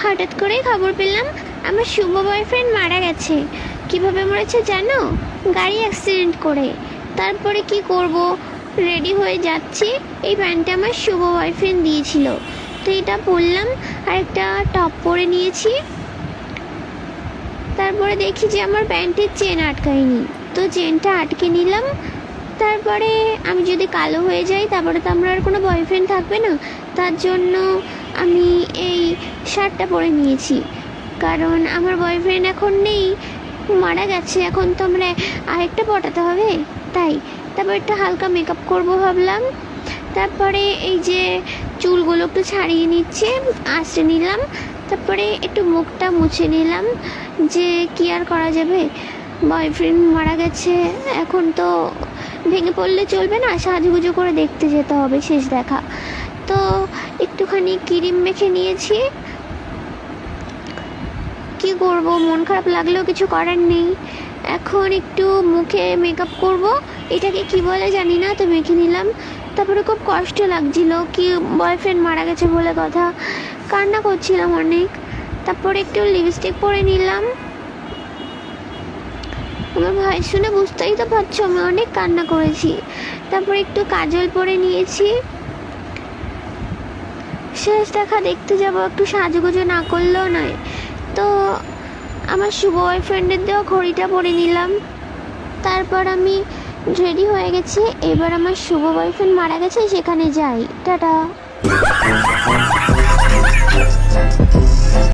হঠাৎ করেই খবর পেলাম আমার শুভ বয়ফ্রেন্ড মারা গেছে। কিভাবে মরেছে জানো? গাড়ি অ্যাক্সিডেন্ট করে। তারপরে কি করব, রেডি হয়ে যাচ্ছি, এই প্যান্টটা আমার শুভ বয়ফ্রেন্ড দিয়েছিল, তো এটা পরলাম আর একটা টপ পরে নিয়েছি। তারপরে দেখি যে আমার প্যান্টের চেন আটকায়নি, তো চেনটা আটকে নিলাম। তারপরে আমি যদি কালো হয়ে যাই তারপরে তো আমার আর কোনো বয়ফ্রেন্ড থাকবে না, তার জন্য আমি এই শার্টটা পরে নিয়েছি। কারণ আমার বয়ফ্রেন্ড এখন নেই, মারা গেছে, এখন তো আমরা আরেকটা পটাতে হবে, তাই। তারপর একটা হালকা মেকআপ করব ভাবলাম। তারপরে এই যে চুলগুলো একটু ছাড়িয়ে নিচ্ছে, আঁচড়ে নিলাম। তারপরে একটু মুখটা মুছে নিলাম, যে কি আর করা যাবে, বয়ফ্রেন্ড মারা গেছে, এখন তো ভেঙে পড়লে চলবে না, সাজুগুজু করে দেখতে যেতে হবে শেষ দেখা। তো একটুখানি ক্রিম মেখে নিয়েছি। কি করব, মন খারাপ লাগলেও কিছু করার নেই। এখন একটু মুখে মেকআপ করব, এটাকে কি বলে জানি না, তো মেখে নিলাম। তারপরে খুব কষ্ট লাগছিল, কি বয়ফ্রেন্ড মারা গেছে বলে কথা, কান্না করছিলাম অনেক। তারপরে একটু লিপস্টিক পরে নিলাম। আমার ভয়েস শুনে বুঝতেই তো পারছো আমি অনেক কান্না করেছি। তারপরে একটু কাজল পরে নিয়েছি। শেষ দেখা দেখতে যাব, একটু সাজুগুজু না করলেও নয়। তো আমার শুভ বয়ফ্রেন্ডের দেওয়া ঘড়িটা পরে নিলাম। তারপর আমি রেডি হয়ে গেছি, এবার আমার শুভ বয়ফ্রেন্ড মারা গেছে সেখানে যাই। টাটা।